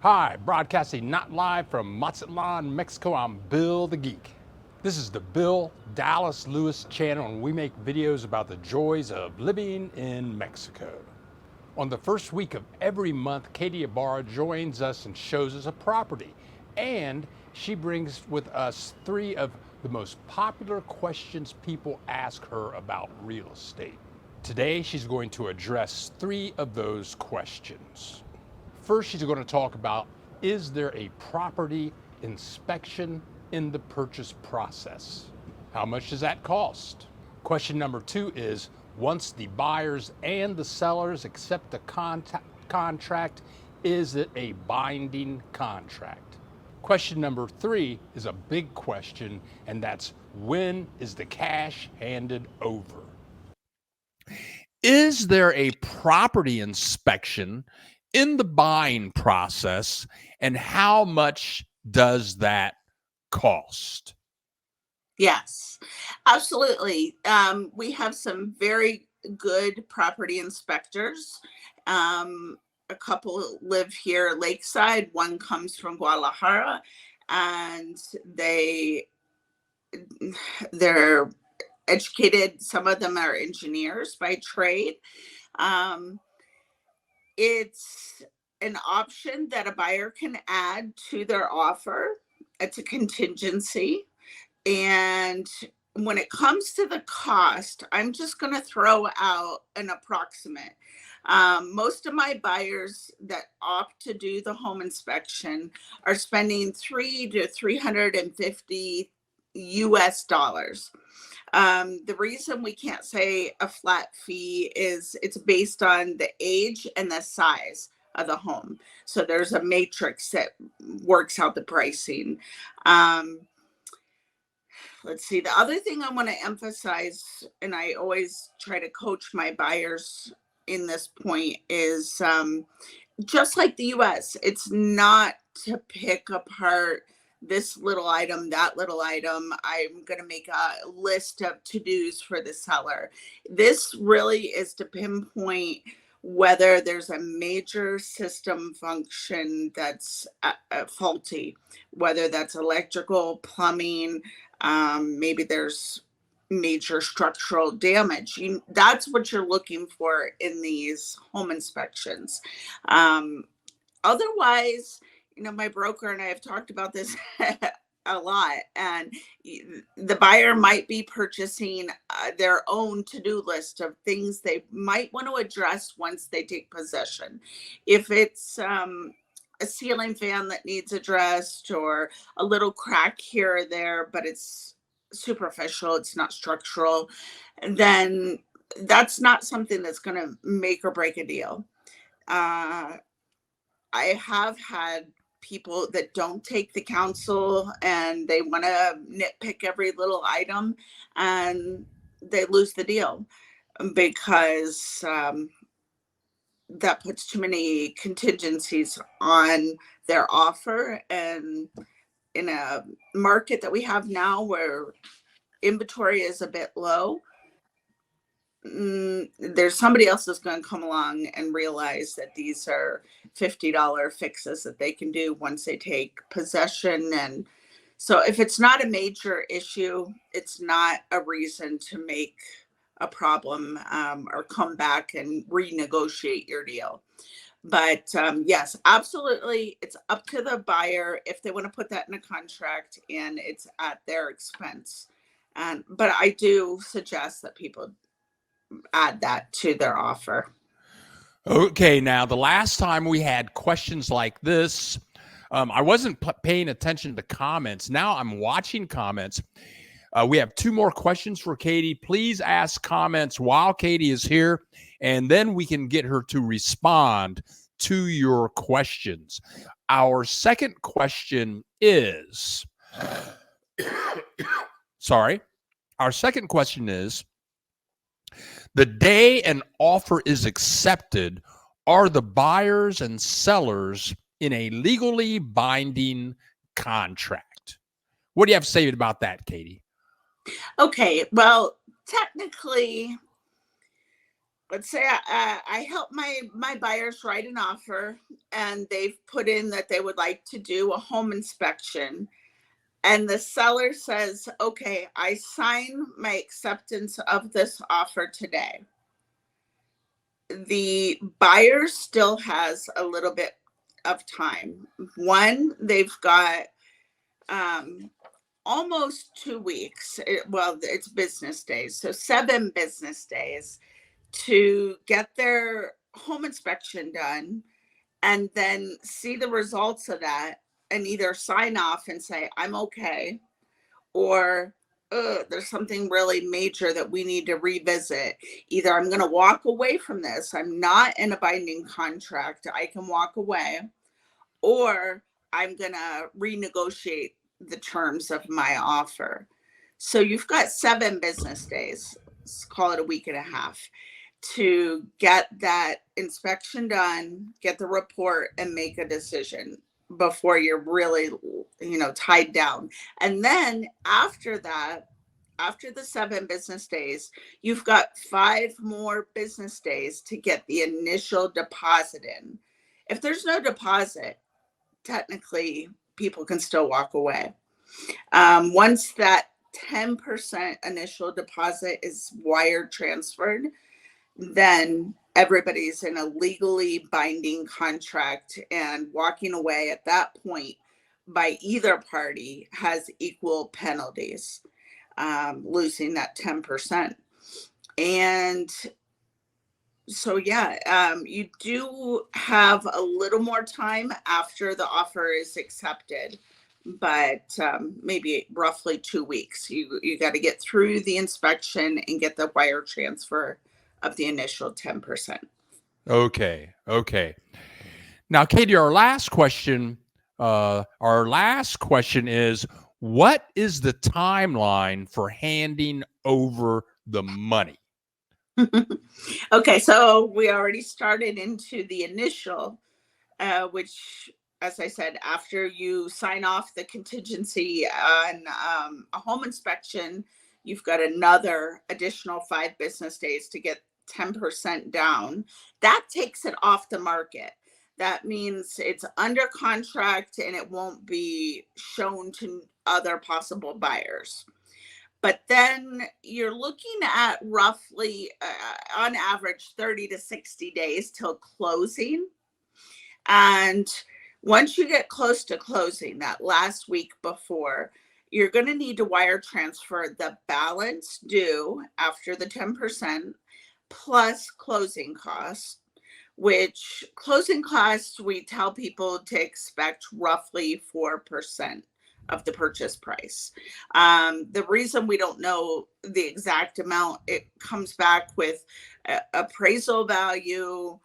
Hi, broadcasting not live from Mazatlan, Mexico. I'm Bill the Geek. This is the Bill Dallas Lewis channel, and we make videos about the joys of living in Mexico. On the first week of every month, Katie Ibarra joins us and shows us a property. And she brings with us three of the most popular questions people ask her about real estate. Today, she's going to address three of those questions. First, she's going to talk about, is there a property inspection in the purchase process? How much does that cost? Question number two is, once the buyers and the sellers accept the contract, is it a binding contract? Question number three is a big question, and that's, when is the cash handed over? Is there a property inspection in the buying process, and how much does that cost? Yes, absolutely. We have some very good property inspectors. A couple live here lakeside. One comes from Guadalajara, and they're educated. Some of them are engineers by trade. Um, it's an option that a buyer can add to their offer. It's a contingency. And when it comes to the cost, I'm just going to throw out an approximate. Most of my buyers that opt to do the home inspection are spending $300 to $350 US. The reason we can't say a flat fee is it's based on the age and the size of the home. So there's a matrix that works out the pricing. Let's see. The other thing I want to emphasize, and I always try to coach my buyers in this point, is just like the US, it's not to pick apart this little item, that little item. I'm going to make a list of to-dos for the seller. This really is to pinpoint whether there's a major system function that's faulty, whether that's electrical, plumbing, maybe there's major structural damage. That's what you're looking for in these home inspections. Otherwise, my broker and I have talked about this a lot, and the buyer might be purchasing their own to-do list of things they might want to address once they take possession. If it's a ceiling fan that needs addressed, or a little crack here or there, but it's superficial, it's not structural, then that's not something that's going to make or break a deal. I have had people that don't take the counsel and they want to nitpick every little item, and they lose the deal because that puts too many contingencies on their offer. And in a market that we have now where inventory is a bit low, there's somebody else that's going to come along and realize that these are $50 fixes that they can do once they take possession. And so if it's not a major issue, it's not a reason to make a problem or come back and renegotiate your deal. But yes, absolutely, it's up to the buyer if they want to put that in a contract, and it's at their expense. But I do suggest that people add that to their offer. Okay, now the last time we had questions like this, I wasn't paying attention to comments. Now I'm watching comments. We have two more questions for Katie. Please ask comments while Katie is here, and then we can get her to respond to your questions. Our second question is, our second question is, the day an offer is accepted, are the buyers and sellers in a legally binding contract? What do you have to say about that, Katie? Okay, well, technically, let's say I help my buyers write an offer, and they've put in that they would like to do a home inspection, and the seller says, okay, I sign my acceptance of this offer today. The buyer still has a little bit of time. One, they've got almost 2 weeks. It's business days, so 7 business days to get their home inspection done, and then see the results of that and either sign off and say, I'm okay, or there's something really major that we need to revisit. Either I'm going to walk away from this, I'm not in a binding contract, I can walk away, or I'm going to renegotiate the terms of my offer. So you've got 7 business days, let's call it a week and a half, to get that inspection done, get the report, and make a decision before you're really, tied down. And then after that, after the 7 business days, you've got 5 more business days to get the initial deposit in. If there's no deposit, technically people can still walk away. Once that 10% initial deposit is wire transferred, then everybody's in a legally binding contract, and walking away at that point by either party has equal penalties, losing that 10%. And so, you do have a little more time after the offer is accepted, but maybe roughly 2 weeks. You got to get through the inspection and get the wire transfer of the initial 10%. Okay. Now, Katie, our last question is, what is the timeline for handing over the money? Okay, so we already started into the initial, which, as I said, after you sign off the contingency on a home inspection, you've got another additional 5 business days to get 10% down. That takes it off the market. That means it's under contract and it won't be shown to other possible buyers. But then you're looking at roughly, on average, 30 to 60 days till closing. And once you get close to closing, that last week before, you're going to need to wire transfer the balance due after the 10% plus closing costs, which closing costs, we tell people to expect roughly 4% of the purchase price. The reason we don't know the exact amount, it comes back with appraisal value,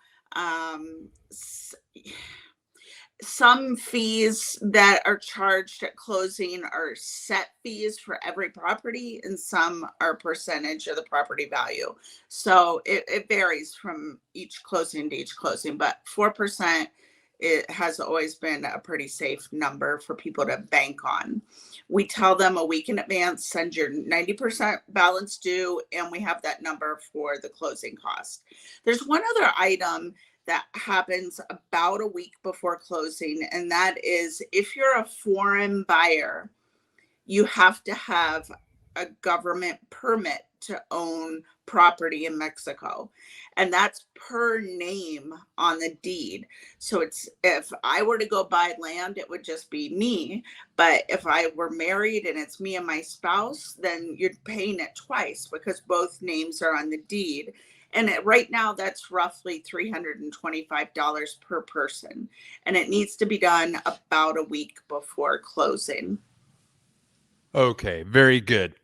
some fees that are charged at closing are set fees for every property, and some are percentage of the property value. So it varies from each closing to each closing, but 4%, it has always been a pretty safe number for people to bank on. We tell them a week in advance, send your 90% balance due, and we have that number for the closing cost. There's one other item that happens about a week before closing, and that is, if you're a foreign buyer, you have to have a government permit to own property in Mexico, and that's per name on the deed. So it's, if I were to go buy land, it would just be me, but if I were married and it's me and my spouse, then you're paying it twice because both names are on the deed. And right now, that's roughly $325 per person. And it needs to be done about a week before closing. Okay, very good.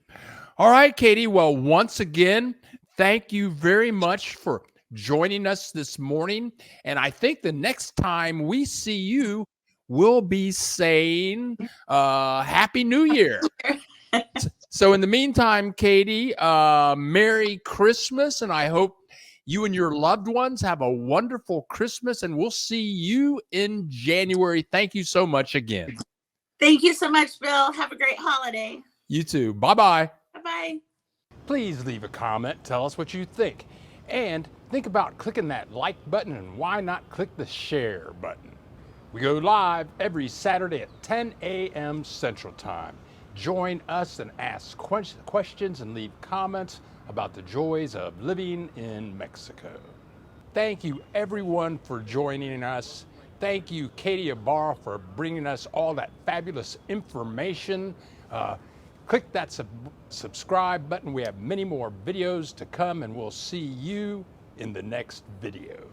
All right, Katie. Well, once again, thank you very much for joining us this morning. And I think the next time we see you, we'll be saying Happy New Year. So in the meantime, Katie, Merry Christmas, and I hope you and your loved ones have a wonderful Christmas, and we'll see you in January. Thank you so much again. Thank you so much, Bill. Have a great holiday. You too. Bye-bye. Bye-bye. Please leave a comment. Tell us what you think. And think about clicking that like button, and why not click the share button? We go live every Saturday at 10 a.m. Central Time. Join us and ask questions and leave comments about the joys of living in Mexico. Thank you everyone for joining us. Thank you, Katie Ibarra, for bringing us all that fabulous information. Click that subscribe button. We have many more videos to come, and we'll see you in the next video.